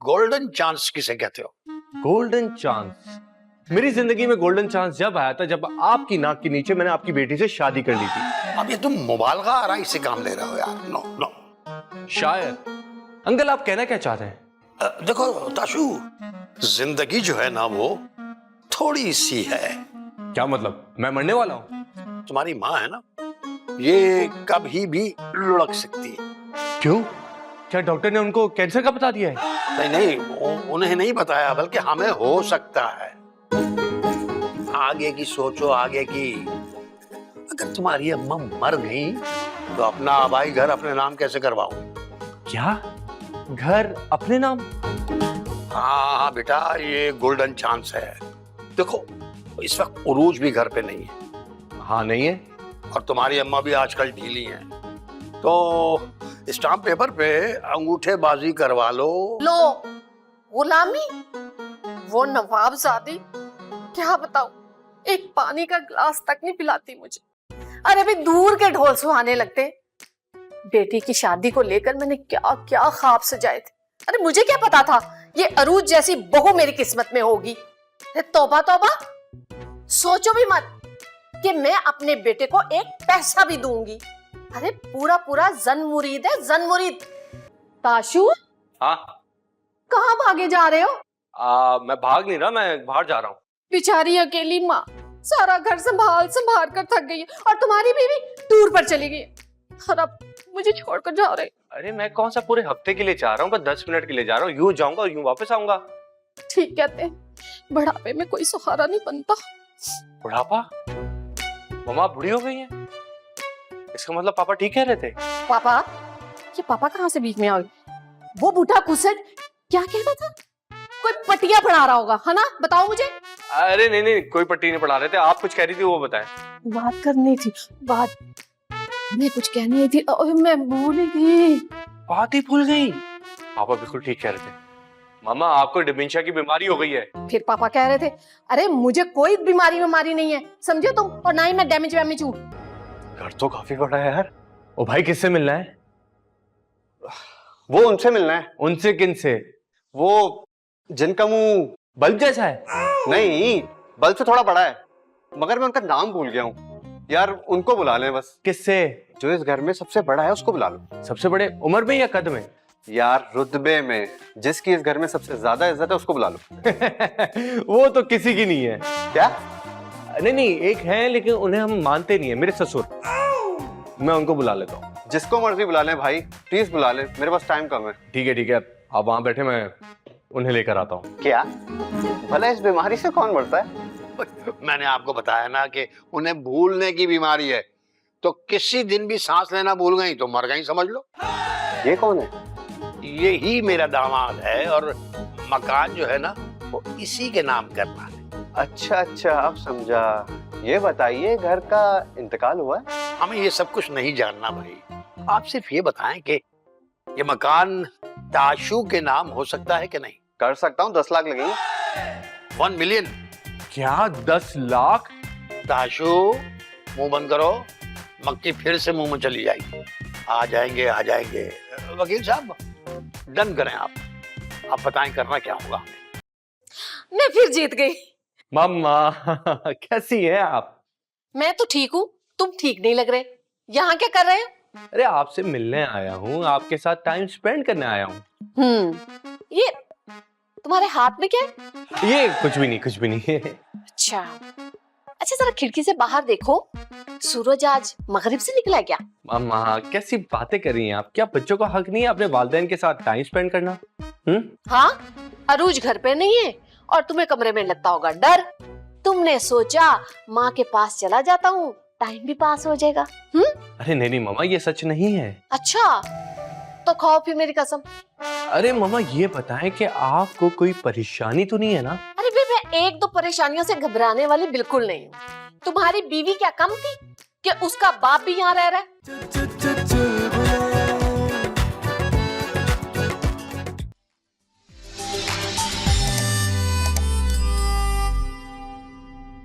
Golden chance किसे कहते हो? Golden chance? मेरी जिंदगी में गोल्डन चांस जब आया था जब आपकी नाक के नीचे मैंने आपकी बेटी से शादी कर ली थी। अब ये तुम मुबालगा आराई से काम ले रहे हो यार। No no. शायद। अंकल आप कहना क्या चाहते हैं? देखो ताशु, जिंदगी जो है ना वो थोड़ी सी है। क्या मतलब? मैं मरने वाला हूँ? तुम्हारी माँ है ना, ये कभी भी लुढ़क सकती है। क्यों? क्या डॉक्टर ने उनको कैंसर का बता दिया है? नहीं नहीं, उन्हें नहीं बताया, बल्कि हमें हो सकता है। आगे की सोचो, आगे की। अगर तुम्हारी अम्मा मर गई तो अपना आबाई घर अपने नाम कैसे करवाओ? क्या? घर अपने नाम? हाँ बेटा, ये गोल्डन चांस है। देखो इस वक्त उरूज भी घर पे नहीं है। हाँ नहीं है। और तुम्हारी अम्मा भी आजकल ढीली हैं, तो स्टाम्प पेपर पे अंगूठेबाजी करवा लो। लो गुलामी, वो नवाबजादी, क्या बताऊं, एक पानी का ग्लास तक नहीं पिलाती मुझे। अरे भी दूर के ढोल सुहाने लगते। बेटी की शादी को लेकर मैंने क्या क्या ख्वाब सजाए थे। अरे मुझे क्या पता था ये अरूज जैसी बहू मेरी किस्मत में होगी। तौबा तौबा, सोचो भी मत कि मैं अपने बेटे को एक पैसा भी दूंगी। अरे पूरा पूरा जन मुरीद है, जन मुरीद। ताशु, हाँ कहाँ भागे जा रहे हो? मैं भाग नहीं रहा, मैं बाहर जा रहा हूँ। बेचारी अकेली माँ सारा घर संभाल संभाल कर थक गई है, और तुम्हारी बीवी टूर पर चली गई और अब मुझे छोड़कर जा रहे। अरे मैं कौन सा पूरे हफ्ते के लिए जा रहा हूँ, बस 10 मिनट के लिए जा रहा हूँ। यूं जाऊंगा और यूं वापस आऊंगा। ठीक कहते हैं, बुढ़ापे में कोई सहारा नहीं बनता। बुढ़ापा? मम्मा बुढ़ी हो गई है? इसका मतलब पापा ठीक कह रहे थे। पापा? ये पापा कहाँ से बीच में आ गए? वो बूढ़ा कुसट क्या कह रहा था? कोई पटिया पढ़ा रहा होगा, है ना? बताओ मुझे। अरे नहीं नहीं, कोई पट्टी नहीं पढ़ा रहे थे। आप कुछ कह रही थी, वो बताएं। बात करनी थी, बात मैं कुछ कहनी थी, मैं भूल गई। बात ही भूल गई। पापा बिल्कुल ठीक कह रहे थे। मामा आपको डिमेंशिया की बीमारी हो गई है। फिर पापा कह रहे थे, अरे मुझे कोई बीमारी नहीं है, समझे तुम, और ना ही मैं डैमेज वैमेज हूँ। घर तो काफी बड़ा है यार। ओ भाई, किससे मिलना है? वो उनसे मिलना है। उनसे? किन से? वो जिनका मुंह बल्ब जैसा है? नहीं, बल्ब से थोड़ा बड़ा है, मगर मैं उनका नाम भूल गया हूँ यार। उनको बुला लें बस। किससे? जो इस घर में सबसे बड़ा है उसको बुला लो। सबसे बड़े उम्र में या कद में? यार रुतबे में, जिसकी इस घर में सबसे ज्यादा इज्जत है उसको बुला लो। वो तो किसी की नहीं है। क्या? नहीं नहीं, एक है लेकिन उन्हें हम मानते नहीं है, मेरे ससुर। मैं उनको बुला लेता हूँ। जिसको मर्जी बुला लें भाई, प्लीज बुला लें, मेरे पास टाइम कम है। ठीक है, आप वहां बैठे, मैं उन्हें लेकर आता हूँ। क्या भला इस बीमारी से कौन मरता है? मैंने आपको बताया ना कि उन्हें भूलने की बीमारी है, तो किसी दिन भी सांस लेना भूल गई तो मर गई, समझ लो। ये कौन है? ये ही मेरा दामाद है, और मकान जो है ना वो इसी के नाम करना है। अच्छा, अब समझा। ये बताइए, घर का इंतकाल हुआ है? हमें ये सब कुछ नहीं जानना भाई, आप सिर्फ ये बताएं कि ये मकान ताशु के नाम हो सकता है कि नहीं? कर सकता हूँ, 10 लाख लगेंगे। 1 मिलियन। क्या 10 लाख? ताशु, मुंह बंद करो, मक्खी फिर से मुंह में चली जाएगी। आ जाएंगे। वकील साहब डन करें, आप बताएं करना क्या होगा हमें। मैं फिर जीत गई। मम्मा कैसी हैं आप? मैं तो ठीक हूँ, तुम ठीक नहीं लग रहे। यहाँ क्या कर रहे हो? अरे आपसे मिलने आया हूँ, आपके साथ टाइम स्पेंड करने आया हूँ। ये तुम्हारे हाथ में क्या है? ये कुछ भी नहीं। अच्छा जरा खिड़की से बाहर देखो, सूरज आज मगरिब से निकला है क्या? मम्मा कैसी बातें कर रही हैं आप? क्या बच्चों का हक नहीं है अपने वालिदैन के साथ टाइम स्पेंड करना? हाँ, अरूज घर पे नहीं है और तुम्हें कमरे में लगता होगा डर। तुमने सोचा माँ के पास चला जाता हूँ, टाइम भी पास हो जाएगा। अरे नहीं मामा, ये सच नहीं है। अच्छा तो खाओ फिर मेरी कसम। अरे मामा ये बताएं कि आपको कोई परेशानी तो नहीं है ना? अरे भाई, मैं एक दो परेशानियों से घबराने वाली बिल्कुल नहीं हूँ। तुम्हारी बीवी क्या कम थी कि उसका बाप भी यहाँ रह रहा है?